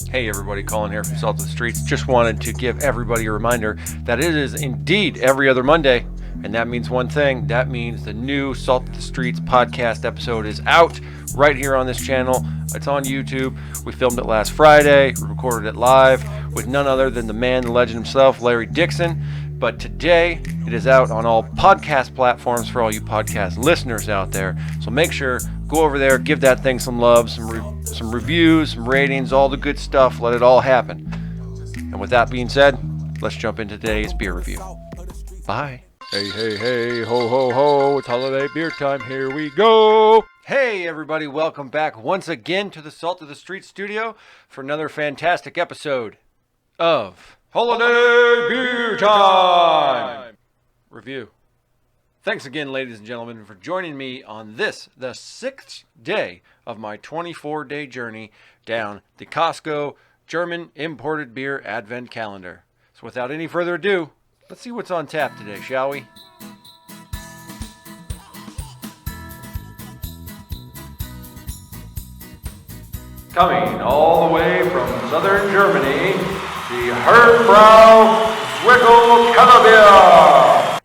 Hey everybody, Colin here from Salt of the Streets. Just wanted to give everybody a reminder that it is indeed every other Monday, and that means one thing. That means the new Salt of the Streets podcast episode is out right here on this channel. It's on YouTube. We filmed it last Friday, recorded it live with none other than the man, the legend himself, Larry Dixon. But today, it is out on all podcast platforms for all you podcast listeners out there. So make sure, go over there, give that thing some love, some reviews, some ratings, all the good stuff. Let it all happen. And with that being said, let's jump into today's beer review. Bye. Hey, hey, hey, ho, ho, ho. It's holiday beer time. Here we go. Hey, everybody. Welcome back once again to the Salt of the Street studio for another fantastic episode of Holiday Beer Time Review. Thanks again, ladies and gentlemen, for joining me on this, the 6th day of my 24-day journey down the Costco German imported beer advent calendar. So without any further ado, let's see what's on tap today, shall we? Coming all the way from southern Germany, the Herrnbrau Zwickl Kellerbier.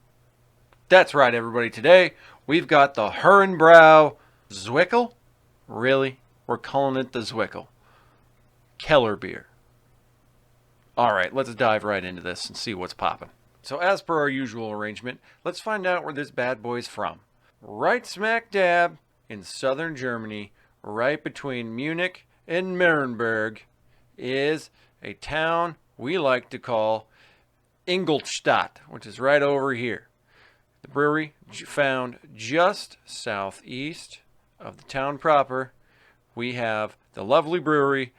That's right, everybody. Today, we've got the Herrnbrau Zwickl. Really? We're calling it the Zwickl Kellerbier. All right, let's dive right into this and see what's popping. So as per our usual arrangement, let's find out where this bad boy's from. Right smack dab in southern Germany, right between Munich and Nuremberg, is a town we like to call Ingolstadt, which is right over here. The brewery found just southeast of the town proper. We have the lovely brewery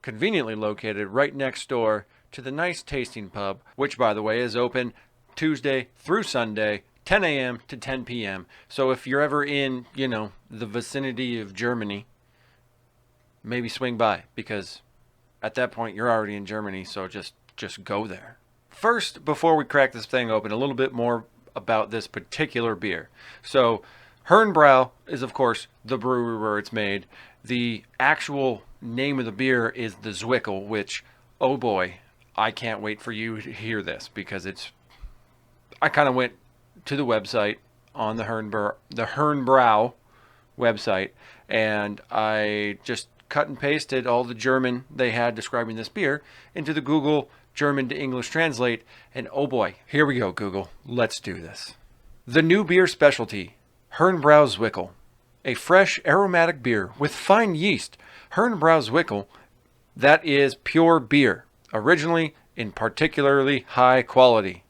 conveniently located right next door to the nice tasting pub, which, by the way, is open Tuesday through Sunday, 10 a.m. to 10 p.m. So if you're ever in, the vicinity of Germany, maybe swing by, because at that point you're already in Germany, so just go there. First, before we crack this thing open, a little bit more about this particular beer. So Herrnbrau is, of course, the brewery where it's made. The actual name of the beer is the Zwickl, which, oh boy, I can't wait for you to hear this, because I kind of went to the website on the Herrnbrau website, and I just cut and pasted all the German they had describing this beer into the Google German to English translate, and oh boy, here we go, Google. Let's do this. The new beer specialty, Herrnbrau Zwickl. A fresh, aromatic beer with fine yeast. Herrnbrau Zwickl, that is pure beer, originally in particularly high quality.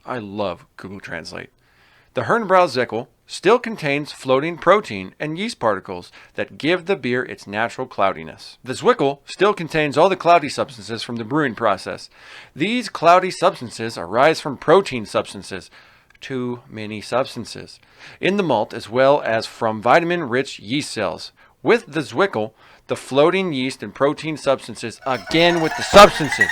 I love Google Translate. The Herrnbrau Zwickl still contains floating protein and yeast particles that give the beer its natural cloudiness. The Zwickl still contains all the cloudy substances from the brewing process. These cloudy substances arise from protein substances, too many substances, in the malt, as well as from vitamin-rich yeast cells. With the Zwickl, the floating yeast and protein substances, again with the substances,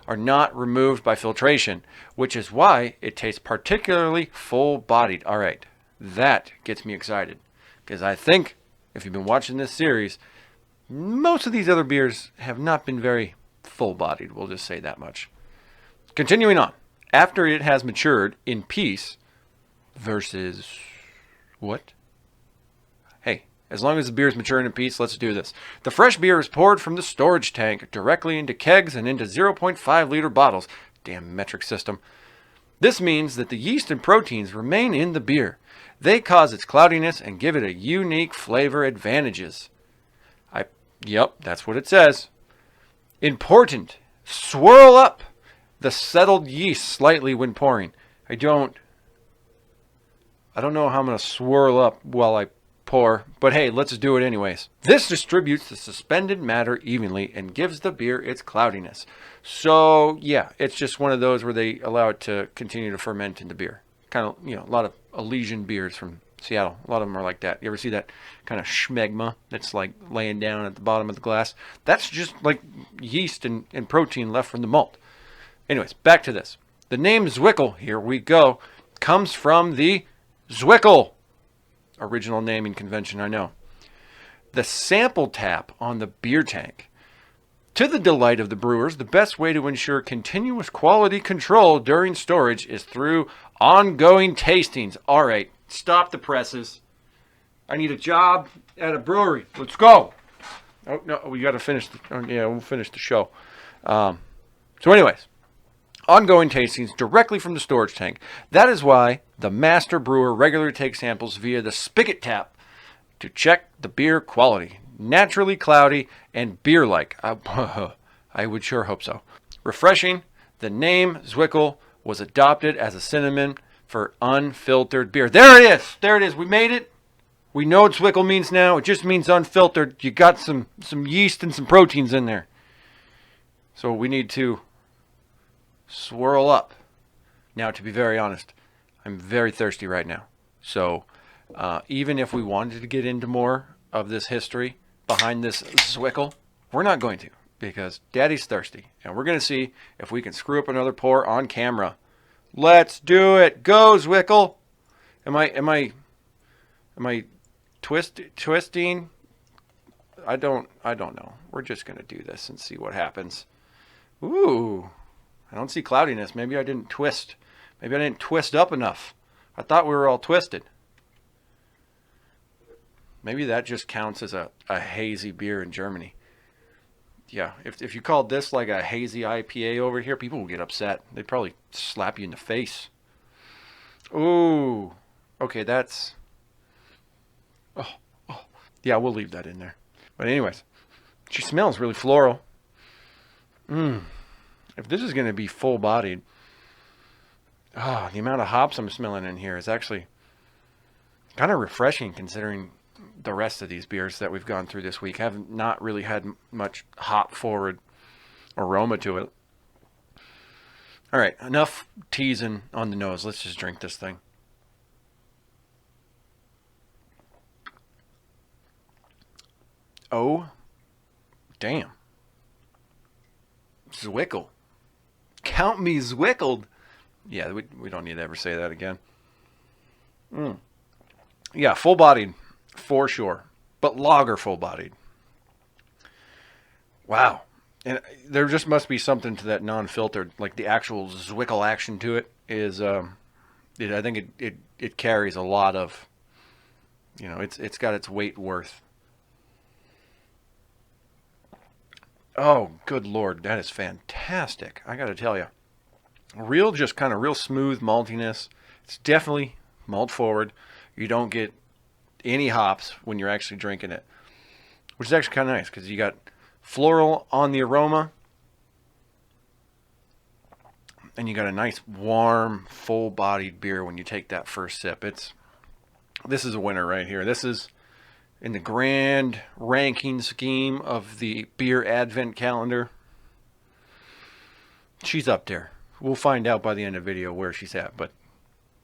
are not removed by filtration, which is why it tastes particularly full-bodied. All right. That gets me excited, because I think if you've been watching this series, most of these other beers have not been very full-bodied. We'll just say that much. Continuing on. After it has matured in peace versus what? Hey, as long as the beer is maturing in peace, let's do this. The fresh beer is poured from the storage tank directly into kegs and into 0.5 liter bottles. Damn metric system. This means that the yeast and proteins remain in the beer. They cause its cloudiness and give it a unique flavor advantages. Yep, that's what it says. Important. Swirl up the settled yeast slightly when pouring. I don't know how I'm going to swirl up while I pour, but hey, let's do it anyways. This distributes the suspended matter evenly and gives the beer its cloudiness. So yeah, it's just one of those where they allow it to continue to ferment into beer. Kind of, a lot of Elysian beers from Seattle. A lot of them are like that. You ever see that kind of schmegma that's like laying down at the bottom of the glass? That's just like yeast and protein left from the malt. Anyways, back to this. The name Zwickl, here we go, comes from the Zwickl. Original naming convention, I know. The sample tap on the beer tank To the delight of the brewers, the best way to ensure continuous quality control during storage is through ongoing tastings. All right, stop the presses. I need a job at a brewery. Let's go. Oh, no, we got to finish. We'll finish the show. So anyways, ongoing tastings directly from the storage tank. That is why the master brewer regularly takes samples via the spigot tap to check the beer quality. Naturally cloudy and beer-like. I would sure hope so. Refreshing, the name Zwickl was adopted as a synonym for unfiltered beer. There it is. There it is. We made it. We know what Zwickl means now. It just means unfiltered. You got some yeast and some proteins in there. So we need to swirl up. Now, to be very honest, I'm very thirsty right now. So even if we wanted to get into more of this history behind this Zwickl, we're not going to, because Daddy's thirsty, and we're going to see if we can screw up another pour on camera. Let's do it. Go, Zwickl. Am I twisting? I don't know. We're just going to do this and see what happens. Ooh, I don't see cloudiness. Maybe I didn't twist. Maybe I didn't twist up enough. I thought we were all twisted. Maybe that just counts as a hazy beer in Germany. Yeah, if you called this like a hazy IPA over here, people would get upset. They'd probably slap you in the face. Ooh. Okay, that's... Oh. Yeah, we'll leave that in there. But anyways, she smells really floral. If this is going to be full-bodied... the amount of hops I'm smelling in here is actually kind of refreshing, considering the rest of these beers that we've gone through this week have not really had much hop forward aroma to it. All right, enough teasing on the nose. Let's just drink this thing. Oh, damn. Zwickl. Count me Zwickled. Yeah, we don't need to ever say that again. Yeah, full-bodied. For sure, but lager full-bodied. Wow. And there just must be something to that non-filtered, like the actual Zwickl action to it is, I think it carries a lot of, it's got its weight worth. Oh, good Lord, that is fantastic. I got to tell you, real smooth maltiness. It's definitely malt forward. You don't get any hops when you're actually drinking it, which is actually kind of nice because you got floral on the aroma and you got a nice warm full-bodied beer when you take that first sip. This is a winner right here. This is in the grand ranking scheme of the beer advent calendar. She's up there. We'll find out by the end of the video where she's at, but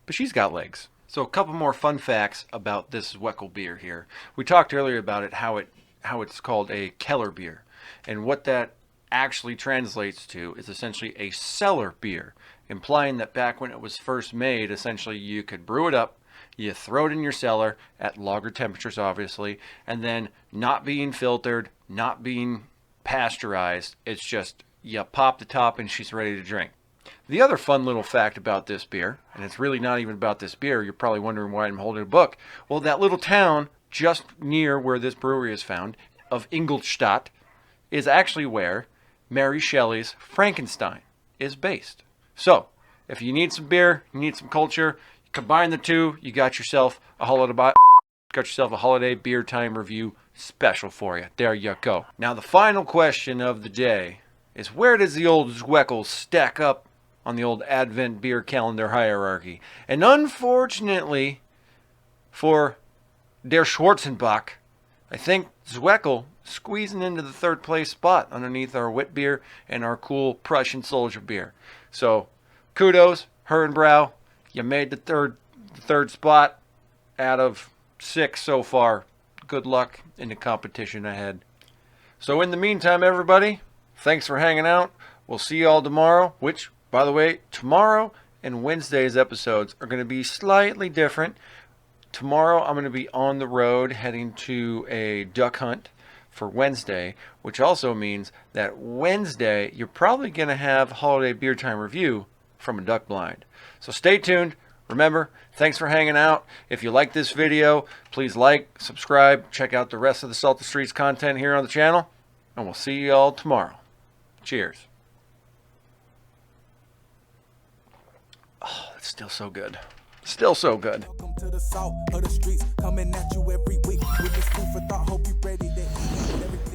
she's got legs. So a couple more fun facts about this Zwickl beer here. We talked earlier about it, how it's called a Kellerbier. And what that actually translates to is essentially a cellar beer, implying that back when it was first made, essentially you could brew it up, you throw it in your cellar at lager temperatures, obviously, and then not being filtered, not being pasteurized. It's just you pop the top and she's ready to drink. The other fun little fact about this beer, and it's really not even about this beer, you're probably wondering why I'm holding a book. Well, that little town just near where this brewery is found, of Ingolstadt, is actually where Mary Shelley's Frankenstein is based. So, if you need some beer, you need some culture, combine the two, you got yourself a holiday beer time review special for you. There you go. Now, the final question of the day is, where does the old Zwickl stack up on the old Advent beer calendar hierarchy? And unfortunately for Der Schwarzenbach, I think Zwickl squeezing into the third place spot underneath our wit beer and our cool Prussian soldier beer. So kudos, Herrnbrau, you made the third spot out of 6 so far. Good luck in the competition ahead. So in the meantime, everybody, thanks for hanging out. We'll see you all tomorrow, which, by the way, tomorrow and Wednesday's episodes are going to be slightly different. Tomorrow I'm going to be on the road heading to a duck hunt for Wednesday, which also means that Wednesday you're probably going to have holiday beer time review from a duck blind. So stay tuned. Remember, thanks for hanging out. If you like this video, please like, subscribe, check out the rest of the Salted Streets content here on the channel, and we'll see you all tomorrow. Cheers. Oh, that's still so good. Still so good. Welcome to the salt of the streets, coming at you every week with this food for thought. Hope you ready to eat everything.